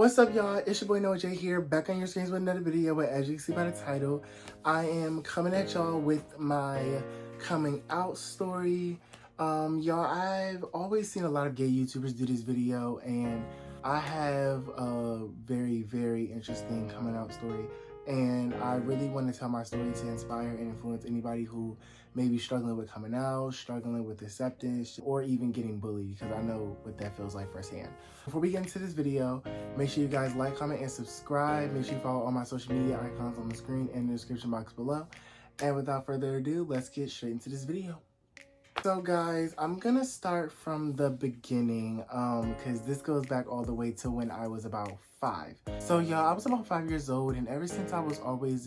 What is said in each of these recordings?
What's up, y'all? It's your boy Noah J here, back on your screens with another video. But as you can see by the title, I am coming at y'all with my coming out story. Y'all, I've always seen a lot of gay YouTubers do this video, and I have a very interesting coming out story. And I really want to tell my story to inspire and influence anybody who may be struggling with coming out, struggling with acceptance, or even getting bullied, because I know what that feels like firsthand. Before we get into this video, make sure you guys like, comment, and subscribe. Make sure you follow all my social media icons on the screen and in the description box below. And without further ado, let's get straight into this video. So guys, I'm gonna start from the beginning because this goes back all the way to when I was about 5. So y'all, I was about 5 years old, and ever since I was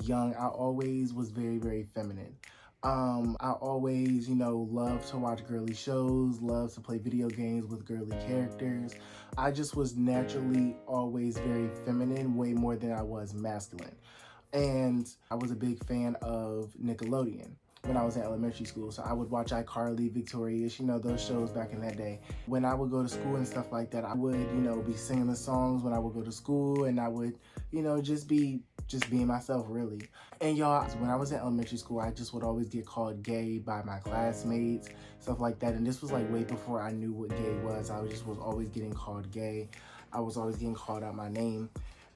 young, I always was very feminine. I always, loved to watch girly shows, loved to play video games with girly characters. I just was naturally always very feminine, way more than I was masculine. And I was a big fan of Nickelodeon when I was in elementary school. So I would watch iCarly, Victorious, those shows back in that day. When I would go to school and stuff like that, I would, be singing the songs when I would go to school, and I would, just being myself, really. And y'all, when I was in elementary school, I just would always get called gay by my classmates, stuff like that. And this was like way before I knew what gay was. I was always getting called gay. I was always getting called out my name.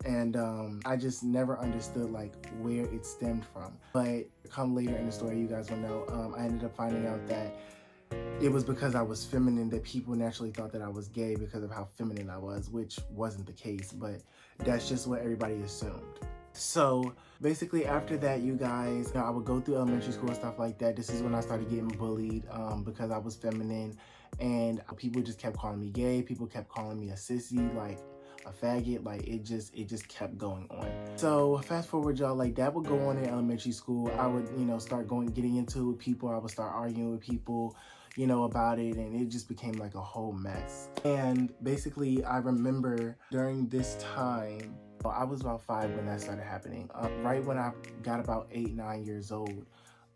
And I just never understood like where it stemmed from. But come later in the story, you guys will know, I ended up finding out that it was because I was feminine that people naturally thought that I was gay because of how feminine I was, which wasn't the case, but that's just what everybody assumed. So basically after that, you guys, I would go through elementary school and stuff like that. This is when I started getting bullied because I was feminine, and people just kept calling me gay. People kept calling me a sissy, like a faggot. Like it just kept going on. So fast forward, y'all, like that would go on in elementary school. I would, start getting into it with people. I would start arguing with people, about it, and it just became like a whole mess. And basically I remember during this time, I was about 5 when that started happening. Right when I got about 8, 9 years old,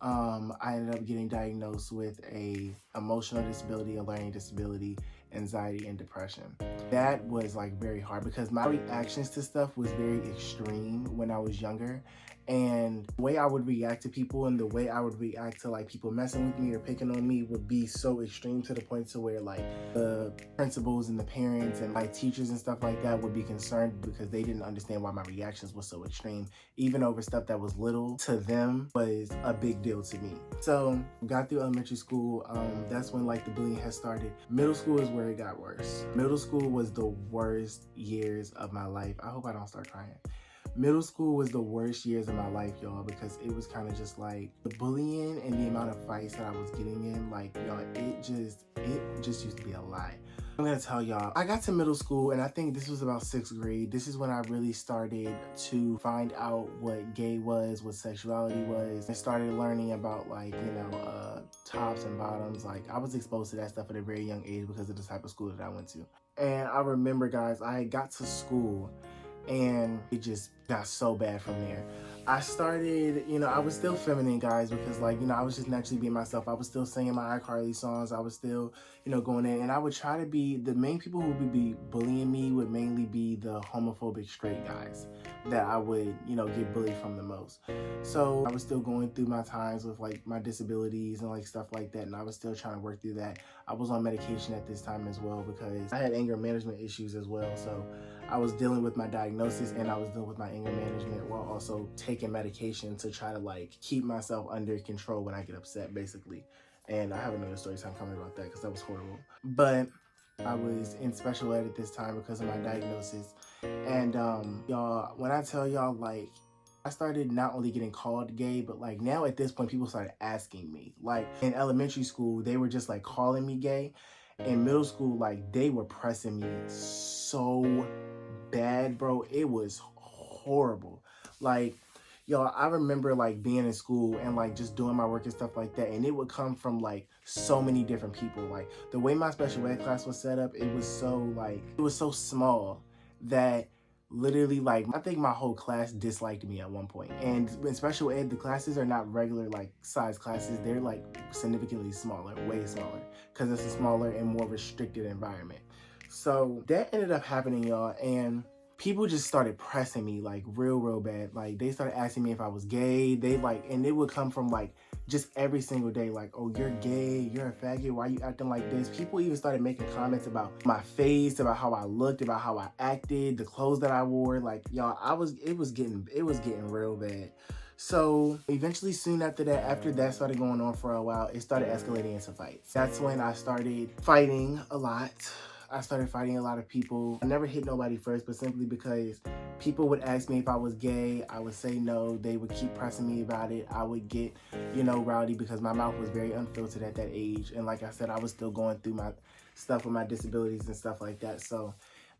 I ended up getting diagnosed with a emotional disability, a learning disability, anxiety, and depression. That was like very hard because my reactions to stuff was very extreme when I was younger. And the way I would react to people and the way I would react to like people messing with me or picking on me would be so extreme to the point to where like the principals and the parents and like teachers and stuff like that would be concerned because they didn't understand why my reactions were so extreme, even over stuff that was little to them was a big deal to me. So got through elementary school. That's when like the bullying has started. Middle school is where it got worse. Middle school was the worst years of my life. I hope I don't start crying. Middle school was the worst years of my life, y'all, because it was kind of just like the bullying and the amount of fights that I was getting in, like, y'all, it just used to be a lie. I'm gonna tell y'all, I got to middle school, and I think this was about 6th grade. This is when I really started to find out what gay was, what sexuality was, and started learning about like, tops and bottoms. Like I was exposed to that stuff at a very young age because of the type of school that I went to. And I remember, guys, I got to school and it just got so bad from there. I started, I was still feminine, guys, because like, I was just naturally being myself. I was still singing my iCarly songs. I was still, going in, and I would try to be, the main people who would be bullying me would mainly be the homophobic straight guys that I would, get bullied from the most. So I was still going through my times with like my disabilities and like stuff like that, and I was still trying to work through that. I was on medication at this time as well because I had anger management issues as well. So I was dealing with my diagnosis and I was dealing with my anger management while also taking medication to try to like keep myself under control when I get upset, basically. And I have another story time coming about that because that was horrible. But I was in special ed at this time because of my diagnosis. And y'all, when I tell y'all, like, I started not only getting called gay, but like now at this point, people started asking me. Like in elementary school, they were just like calling me gay. In middle school, like they were pressing me so bad, bro. It was horrible. Like, yo, I remember like being in school and like just doing my work and stuff like that, and it would come from like so many different people. Like the way my special ed class was set up, it was so small that literally like I think my whole class disliked me at one point. And in special ed, the classes are not regular like size classes. They're like significantly smaller, way smaller, because it's a smaller and more restricted environment. So that ended up happening, y'all, and people just started pressing me like real bad. Like they started asking me if I was gay. They like, and it would come from like just every single day, like, oh, you're gay, you're a faggot, why you acting like this? People even started making comments about my face, about how I looked, about how I acted, the clothes that I wore. Like, y'all, it was getting real bad. So eventually, soon after that started going on for a while, it started escalating into fights. That's when I started fighting a lot. I started fighting a lot of people. I never hit nobody first, but simply because people would ask me if I was gay. I would say no. They would keep pressing me about it. I would get, rowdy because my mouth was very unfiltered at that age. And like I said, I was still going through my stuff with my disabilities and stuff like that. So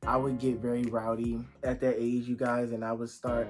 I would get very rowdy at that age, you guys, and I would start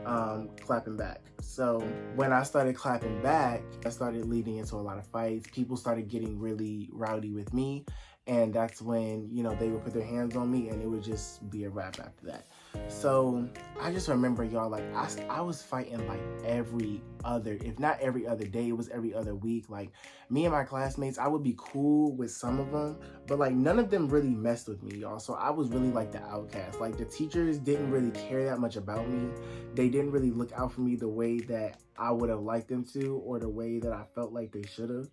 clapping back. So when I started clapping back, I started leading into a lot of fights. People started getting really rowdy with me. And that's when, they would put their hands on me and it would just be a wrap after that. So I just remember, y'all, like I was fighting like every other, if not every other day, it was every other week. Like me and my classmates, I would be cool with some of them, but like none of them really messed with me, y'all. So I was really like the outcast. Like the teachers didn't really care that much about me. They didn't really look out for me the way that I would have liked them to, or the way that I felt like they should have.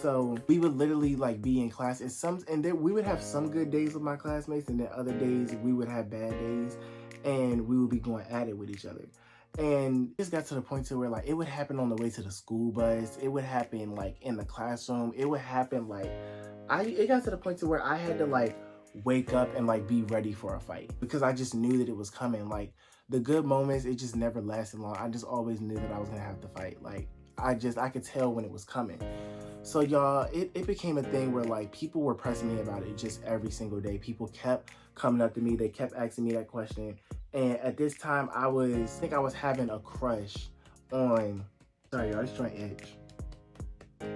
So we would literally like be in class and then we would have some good days with my classmates, and then other days we would have bad days and we would be going at it with each other. And it just got to the point to where like it would happen on the way to the school bus. It would happen like in the classroom. It would happen like it got to the point to where I had to like wake up and like be ready for a fight because I just knew that it was coming. Like the good moments, it just never lasted long. I just always knew that I was gonna have to fight. Like I could tell when it was coming. So y'all, it became a thing where like people were pressing me about it just every single day. People kept coming up to me. They kept asking me that question. And at this time, I think I was having a crush on, sorry y'all, just trying to edge.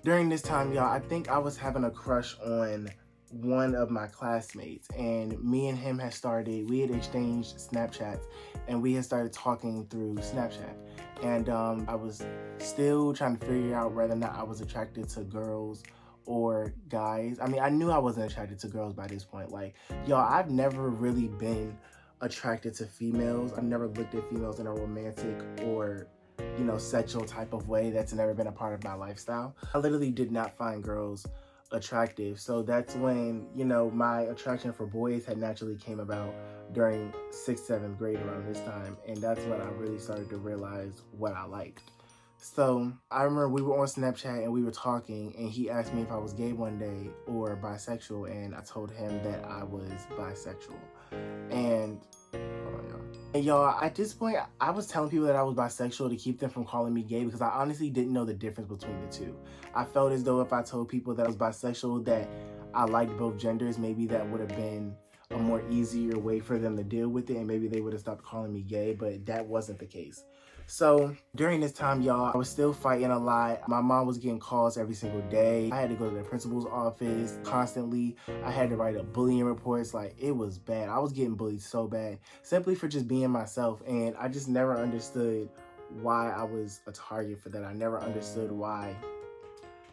During this time, y'all, I think I was having a crush on one of my classmates, and me and him we had exchanged Snapchats, and we had started talking through Snapchat. And I was still trying to figure out whether or not I was attracted to girls or guys. I mean, I knew I wasn't attracted to girls by this point. Like, y'all, I've never really been attracted to females. I've never looked at females in a romantic or, sexual type of way. That's never been a part of my lifestyle. I literally did not find girls attractive. So that's when, my attraction for boys had naturally came about during 6th, 7th grade around this time. And that's when I really started to realize what I liked. So I remember we were on Snapchat and we were talking, and he asked me if I was gay one day or bisexual, and I told him that I was bisexual. And hold on, y'all. And y'all, at this point, I was telling people that I was bisexual to keep them from calling me gay because I honestly didn't know the difference between the two. I felt as though if I told people that I was bisexual, that I liked both genders, maybe that would have been a more easier way for them to deal with it, and maybe they would have stopped calling me gay, but that wasn't the case. So during this time, y'all, I was still fighting a lot. My mom was getting calls every single day. I had to go to the principal's office constantly. I had to write up bullying reports. Like, it was bad. I was getting bullied so bad simply for just being myself. And I just never understood why I was a target for that. I never understood why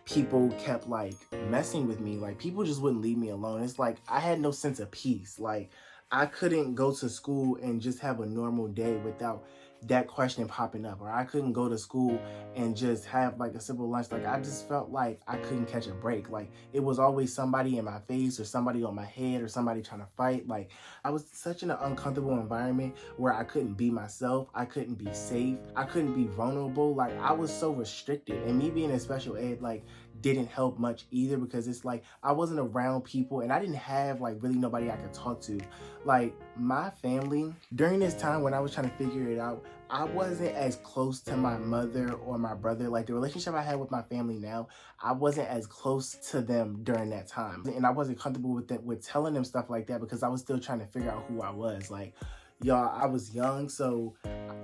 people kept like messing with me. Like, people just wouldn't leave me alone. It's like I had no sense of peace. Like, I couldn't go to school and just have a normal day without that question popping up, or I couldn't go to school and just have like a simple lunch. Like, I just felt like I couldn't catch a break. Like, it was always somebody in my face or somebody on my head or somebody trying to fight. Like, I was such in an uncomfortable environment where I couldn't be myself. I couldn't be safe. I couldn't be vulnerable. Like, I was so restricted, and me being in special ed, like, didn't help much either, because it's like I wasn't around people and I didn't have like really nobody I could talk to. Like, my family, during this time when I was trying to figure it out, I wasn't as close to my mother or my brother. Like, the relationship I had with my family now, I wasn't as close to them during that time. And I wasn't comfortable with telling them stuff like that because I was still trying to figure out who I was. Like, y'all, I was young, so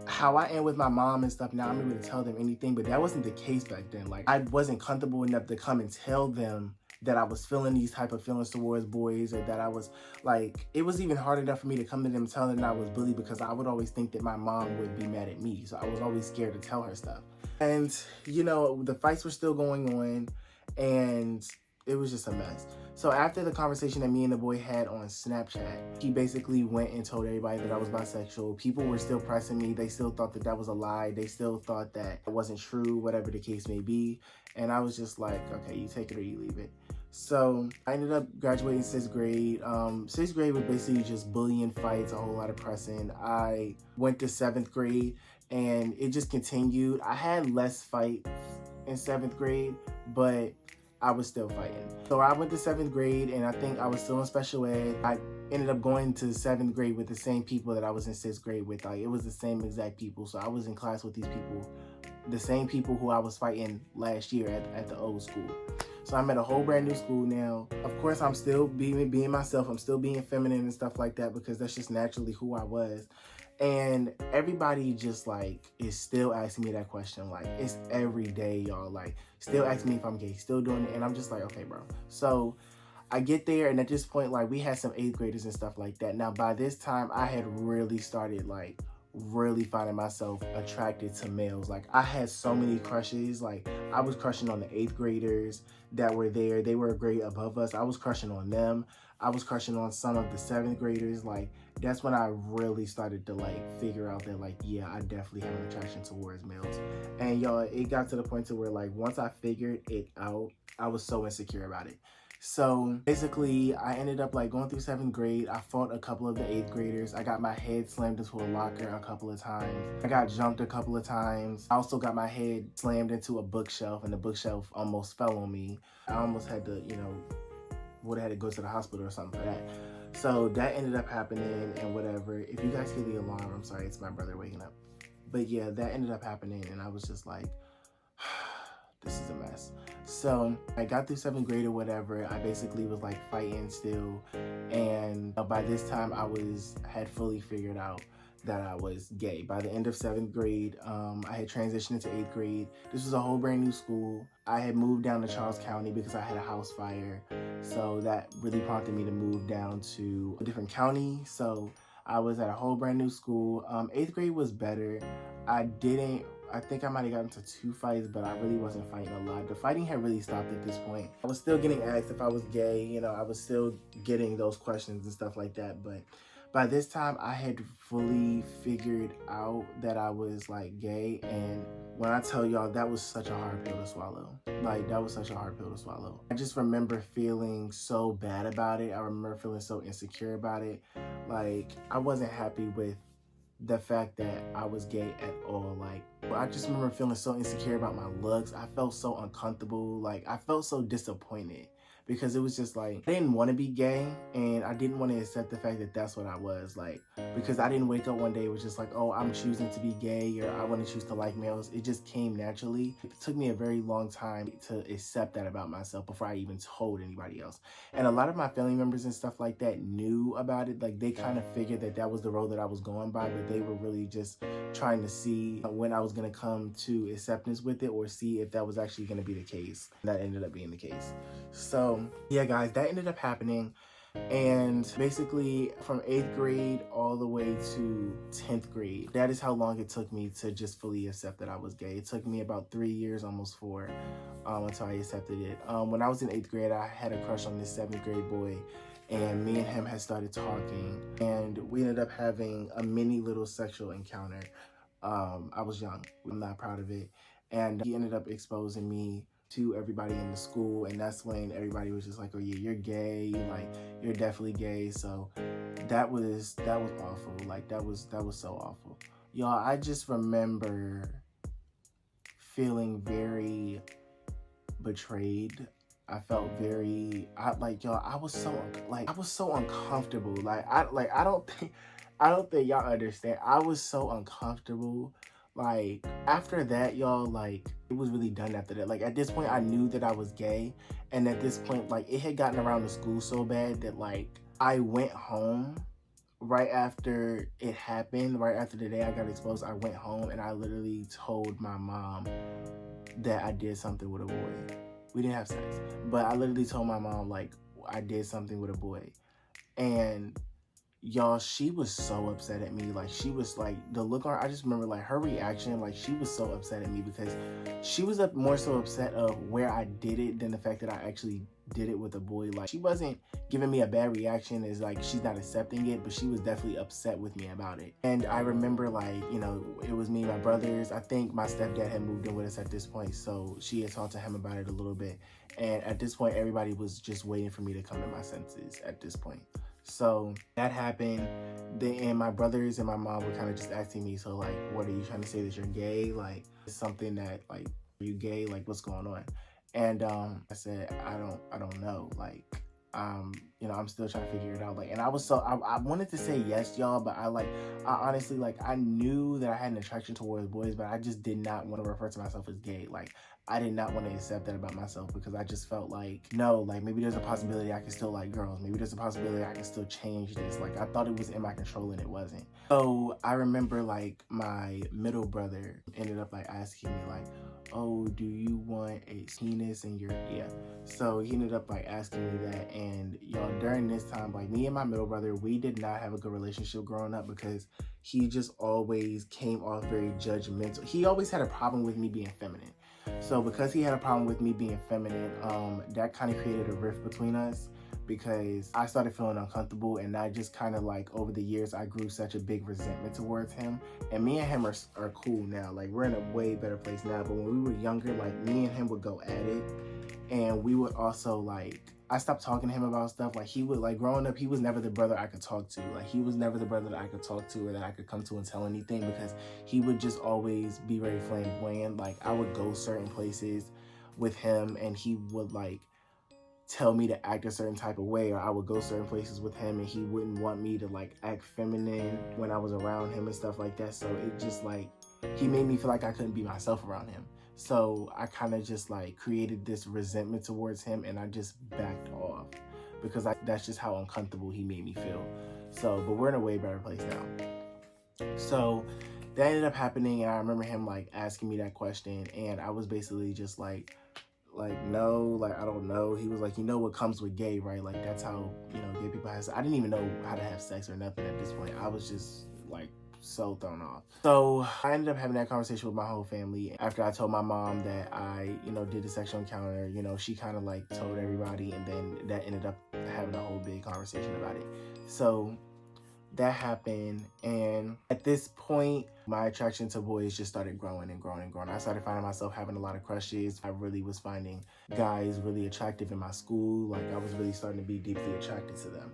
how I am with my mom and stuff now, I'm able to tell them anything, but that wasn't the case back then. Like, I wasn't comfortable enough to come and tell them that I was feeling these type of feelings towards boys, or that I was like, it was even hard enough for me to come to them and tell them that I was bullied, because I would always think that my mom would be mad at me. So I was always scared to tell her stuff. And, the fights were still going on, and was just a mess. So after the conversation that me and the boy had on Snapchat, he basically went and told everybody that I was bisexual. People were still pressing me. They still thought that that was a lie. They still thought that it wasn't true, whatever the case may be. And I was just like, okay, you take it or you leave it. So I ended up graduating 6th grade. 6th grade was basically just bullying, fights, a whole lot of pressing. I went to 7th grade and it just continued. I had less fight in 7th grade, but I was still fighting. So I went to 7th grade and I think I was still in special ed. I ended up going to 7th grade with the same people that I was in 6th grade with. Like, it was the same exact people. So I was in class with these people, the same people who I was fighting last year at the old school. So I'm at a whole brand new school now. Of course, I'm still being myself. I'm still being feminine and stuff like that because that's just naturally who I was. And everybody just like is still asking me that question. Like, it's every day, y'all. Like, still asking me if I'm gay, still doing it. And I'm just like, okay, bro. So I get there, and at this point, like, we had some 8th graders and stuff like that. Now, by this time, I had really started like really finding myself attracted to males. Like, I had so many crushes. Like, I was crushing on the 8th graders that were there. They were a grade above us. I was crushing on them. I was crushing on some of the 7th graders. Like, that's when I really started to like figure out that like, yeah, I definitely have an attraction towards males. And y'all, it got to the point to where like once I figured it out, I was so insecure about it. So basically, I ended up like going through 7th grade. I fought a couple of the 8th graders. I got my head slammed into a locker a couple of times. I got jumped a couple of times. I also got my head slammed into a bookshelf, and the bookshelf almost fell on me. I almost had to, would have had to go to the hospital or something for that. So that ended up happening and whatever. If you guys hear the alarm, I'm sorry, it's my brother waking up. But yeah, that ended up happening, and I was just like, this is a mess. So I got through 7th grade or whatever. I basically was like fighting still. And by this time I had fully figured out that I was gay. By the end of 7th grade, I had transitioned into 8th grade. This was a whole brand new school. I had moved down to Charles County because I had a house fire. So that really prompted me to move down to a different county. So I was at a whole brand new school. 8th grade was better. I think I might have gotten into 2 fights, but I really wasn't fighting a lot. The fighting had really stopped at this point. I was still getting asked if I was gay. I was still getting those questions and stuff like that. But by this time, I had fully figured out that I was like gay. And when I tell y'all, that was such a hard pill to swallow. Like, that was such a hard pill to swallow. I just remember feeling so bad about it. I remember feeling so insecure about it. Like, I wasn't happy with the fact that I was gay at all. Like, I just remember feeling so insecure about my looks. I felt so uncomfortable. Like, I felt so disappointed because it was just like, I didn't want to be gay, and I didn't want to accept the fact that that's what I was. Like, because I didn't wake up one day, it was just like, oh, I'm choosing to be gay, or I want to choose to like males. It just came naturally. It took me a very long time to accept that about myself before I even told anybody else. And a lot of my family members and stuff like that knew about it. Like, they kind of figured that that was the road that I was going by, but they were really just trying to see when I was going to come to acceptance with it, or see if that was actually going to be the case. And that ended up being the case. So yeah, guys, that ended up happening. And basically from 8th grade all the way to 10th grade, that is how long it took me to just fully accept that I was gay. It took me about 3 years, almost 4, until I accepted it. When I was in 8th grade, I had a crush on this 7th grade boy, and me and him had started talking, and we ended up having a mini little sexual encounter. I was young. I'm not proud of it. And he ended up exposing me to everybody in the school, and that's when everybody was just like, oh yeah, you're gay, like, you're definitely gay. So that was awful. Like, that was so awful. Y'all, I just remember feeling very betrayed. I felt very, I was so uncomfortable. I don't think y'all understand. I was so uncomfortable. Like, after that, y'all, like, it was really done after that. Like, at this point, I knew that I was gay. And at this point, like, it had gotten around the school so bad that, like, I went home right after it happened. Right after the day I got exposed, I went home and I literally told my mom that I did something with a boy. We didn't have sex, but I literally told my mom, like, I did something with a boy. And y'all, she was so upset at me. Like, she was like, the look on her, I just remember like her reaction. Like, she was so upset at me because she was more so upset of where I did it than the fact that I actually did it with a boy. Like, she wasn't giving me a bad reaction as like she's not accepting it, but she was definitely upset with me about it. And I remember, like, you know, it was me and my brothers. I think my stepdad had moved in with us at this point, so she had talked to him about it a little bit. And at this point, everybody was just waiting for me to come to my senses at this point. So that happened. And my brothers and my mom were kind of just asking me, so like, what are you trying to say, that you're gay? Like, it's something that, like, are you gay? Like, what's going on? And I said, I don't know. Like, you know, I'm still trying to figure it out. Like, and I wanted to say yes, y'all, but I honestly, like, I knew that I had an attraction towards boys, but I just did not want to refer to myself as gay. Like, I did not want to accept that about myself, because I just felt like, no, like, maybe there's a possibility I can still like girls. Maybe there's a possibility I can still change this. Like, I thought it was in my control, and it wasn't. So I remember, like, my middle brother ended up, like, asking me, like, oh, do you want a penis in your, yeah. So he ended up, like, asking me that. And y'all, during this time, like, me and my middle brother, we did not have a good relationship growing up, because he just always came off very judgmental. He always had a problem with me being feminine. So because he had a problem with me being feminine, that kind of created a rift between us, because I started feeling uncomfortable, and I just kind of, like, over the years, I grew such a big resentment towards him. And me and him are cool now. Like, we're in a way better place now. But when we were younger, like, me and him would go at it. And we would also, like, I stopped talking to him about stuff. Like, he would, like, growing up, he was never the brother I could talk to. Like, he was never the brother that I could talk to or that I could come to and tell anything, because he would just always be very flamboyant. Like, I would go certain places with him, and he would, like, tell me to act a certain type of way, or I would go certain places with him and he wouldn't want me to, like, act feminine when I was around him and stuff like that. So it just, like, he made me feel like I couldn't be myself around him. So I kind of just, like, created this resentment towards him, and I just backed off, because that's just how uncomfortable he made me feel. So, but we're in a way better place now. So that ended up happening, and I remember him, like, asking me that question, and I was basically just like, no, like, I don't know. He was like, you know what comes with gay, right? Like, that's how, you know, gay people have sex. I didn't even know how to have sex or nothing at this point. I was just, like, so thrown off. So I ended up having that conversation with my whole family. After I told my mom that I, you know, did a sexual encounter, you know, she kind of, like, told everybody, and then that ended up having a whole big conversation about it. So that happened, and at this point, my attraction to boys just started growing and growing and growing. I started finding myself having a lot of crushes. I really was finding guys really attractive in my school. Like, I was really starting to be deeply attracted to them.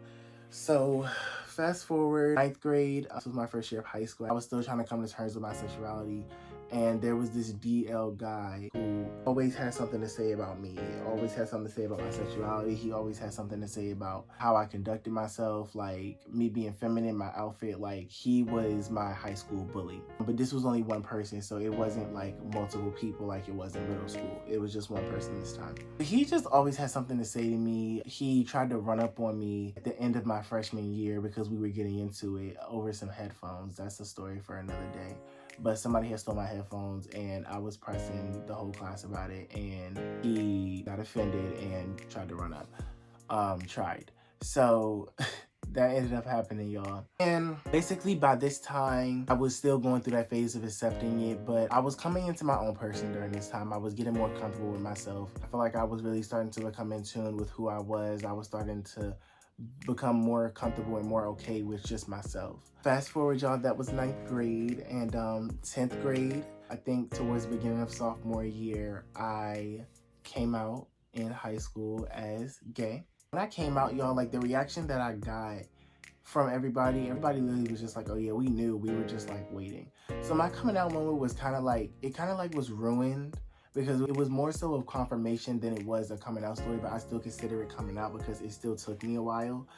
So fast forward, 9th grade, this was my first year of high school. I was still trying to come to terms with my sexuality, and there was this DL guy who always had something to say about me, always had something to say about my sexuality. He always had something to say about how I conducted myself, like me being feminine, my outfit. Like, he was my high school bully. But this was only one person, so it wasn't like multiple people like it was in middle school. It was just one person this time. He just always had something to say to me. He tried to run up on me at the end of my freshman year because we were getting into it over some headphones. That's a story for another day. But somebody had stole my headphones, and I was pressing the whole class about it, and he got offended and tried to run up. So that ended up happening, y'all. And basically by this time, I was still going through that phase of accepting it, but I was coming into my own person during this time. I was getting more comfortable with myself. I feel like I was really starting to become in tune with who I was. I was starting to become more comfortable and more okay with just myself. Fast forward, y'all, that was 9th grade, and 10th grade, I think towards the beginning of sophomore year, I came out in high school as gay. When I came out, y'all, like, the reaction that I got from everybody literally was just like, oh yeah, we knew. We were just, like, waiting. So my coming out moment was kind of like, it kind of like was ruined, because it was more so of confirmation than it was a coming out story, but I still consider it coming out because it still took me a while.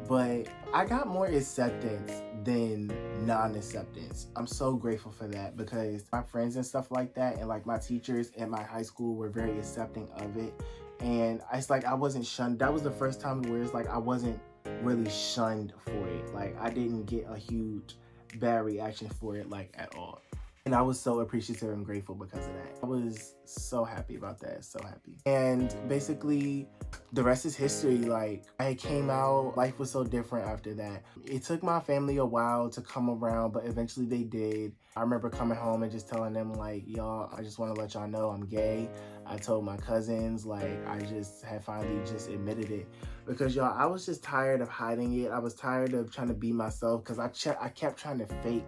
But I got more acceptance than non-acceptance. I'm so grateful for that, because my friends and stuff like that, and like my teachers at my high school, were very accepting of it. And it's like I wasn't shunned. That was the first time where it's like I wasn't really shunned for it. Like, I didn't get a huge bad reaction for it, like, at all. And I was so appreciative and grateful because of that. I was so happy about that, so happy. And basically, the rest is history. Like, I came out, life was so different after that. It took my family a while to come around, but eventually they did. I remember coming home and just telling them, like, y'all, I just want to let y'all know I'm gay. I told my cousins, like, I just had finally just admitted it. Because, y'all, I was just tired of hiding it. I was tired of trying to be myself because I kept trying to fake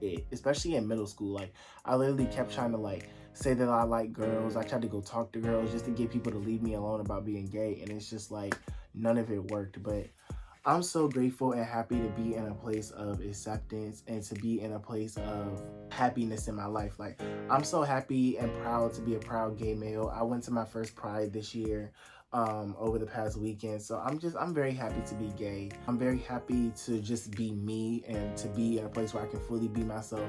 it, especially in middle school. Like, I literally kept trying to, like, say that I like girls. I tried to go talk to girls just to get people to leave me alone about being gay, and it's just like none of it worked. But I'm so grateful and happy to be in a place of acceptance and to be in a place of happiness in my life. Like, I'm so happy and proud to be a proud gay male. I went to my first Pride this year, over the past weekend. So I'm very happy to be gay. I'm very happy to just be me and to be in a place where I can fully be myself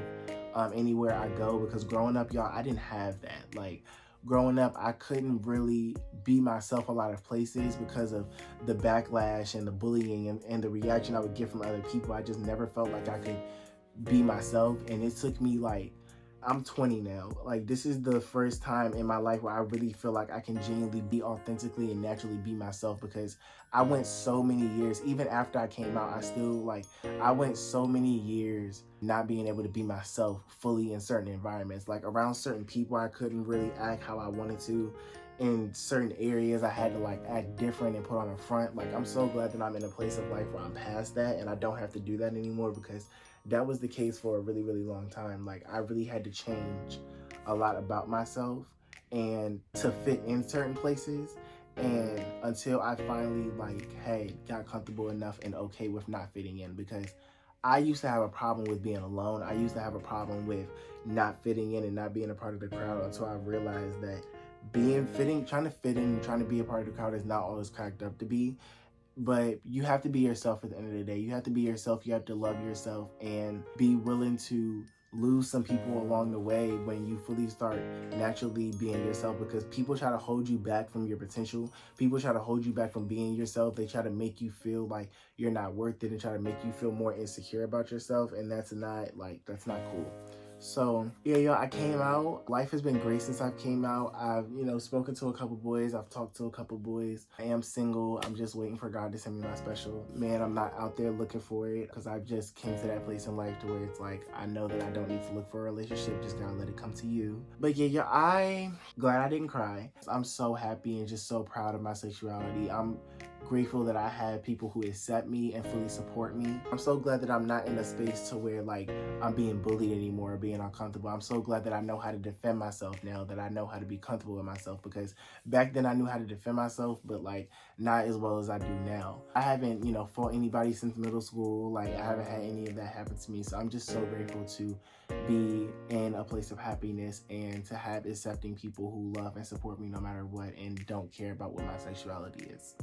anywhere I go, because growing up, y'all, I didn't have that. Like, growing up, I couldn't really be myself a lot of places because of the backlash and the bullying and the reaction I would get from other people. I just never felt like I could be myself. And it took me, like, I'm 20 now. Like, this is the first time in my life where I really feel like I can genuinely be authentically and naturally be myself, because I went so many years, even after I came out, I went so many years not being able to be myself fully in certain environments. Like, around certain people, I couldn't really act how I wanted to. In certain areas, I had to, like, act different and put on a front. Like, I'm so glad that I'm in a place of life where I'm past that and I don't have to do that anymore, because that was the case for a really, really long time. Like, I really had to change a lot about myself and to fit in certain places. And until I finally, like, hey, got comfortable enough and okay with not fitting in, because I used to have a problem with being alone. I used to have a problem with not fitting in and not being a part of the crowd, until I realized that trying to fit in and trying to be a part of the crowd is not always cracked up to be. But you have to be yourself at the end of the day. You have to be yourself. You have to love yourself and be willing to lose some people along the way when you fully start naturally being yourself, because people try to hold you back from your potential. People try to hold you back from being yourself. They try to make you feel like you're not worth it and try to make you feel more insecure about yourself, and that's not cool. So yeah, yo, I came out. Life has been great since I've came out. I've, spoken to a couple boys. I've talked to a couple boys. I am single. I'm just waiting for God to send me my special man. I'm not out there looking for it, because I just came to that place in life to where it's like, I know that I don't need to look for a relationship. Just gotta let it come to you. But yeah, I'm glad I didn't cry. I'm so happy and just so proud of my sexuality. I'm grateful that I have people who accept me and fully support me. I'm so glad that I'm not in a space to where, like, I'm being bullied anymore or being uncomfortable. I'm so glad that I know how to defend myself now, that I know how to be comfortable with myself, because back then I knew how to defend myself, but, like, not as well as I do now. I haven't, fought anybody since middle school. Like, I haven't had any of that happen to me. So I'm just so grateful to be in a place of happiness and to have accepting people who love and support me no matter what and don't care about what my sexuality is.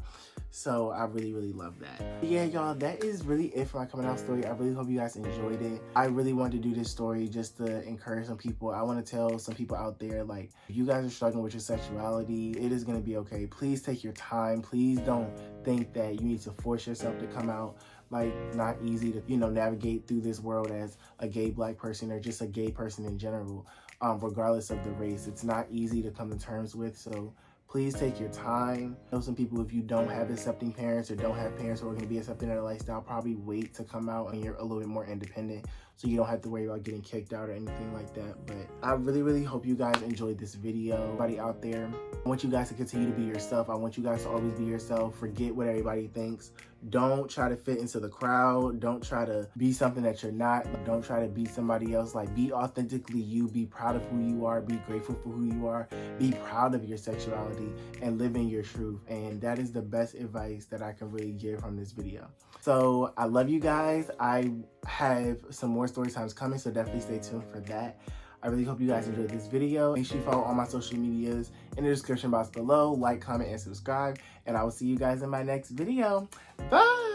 So I really, really love that. Yeah, y'all, that is really it for my coming out story. I really hope you guys enjoyed it. I really wanted to do this story just to encourage some people. I want to tell some people out there, like, if you guys are struggling with your sexuality, it is going to be okay. Please take your time. Please don't think that you need to force yourself to come out. Like, not easy to, navigate through this world as a gay Black person or just a gay person in general, regardless of the race. It's not easy to come to terms with, so please take your time. I know some people, if you don't have accepting parents or don't have parents who are going to be accepting of their lifestyle, probably wait to come out and you're a little bit more independent, so you don't have to worry about getting kicked out or anything like that. But I really, really hope you guys enjoyed this video. Everybody out there, I want you guys to continue to be yourself. I want you guys to always be yourself. Forget what everybody thinks. Don't try to fit into the crowd. Don't try to be something that you're not. Don't try to be somebody else. Like, be authentically you. Be proud of who you are. Be grateful for who you are. Be proud of your sexuality and live in your truth. And that is the best advice that I can really give from this video. So I love you guys. I have some more story times coming, so definitely stay tuned for that. I really hope you guys enjoyed this video. Make sure you follow all my social medias in the description box below. Like, comment, and subscribe. And I will see you guys in my next video. Bye!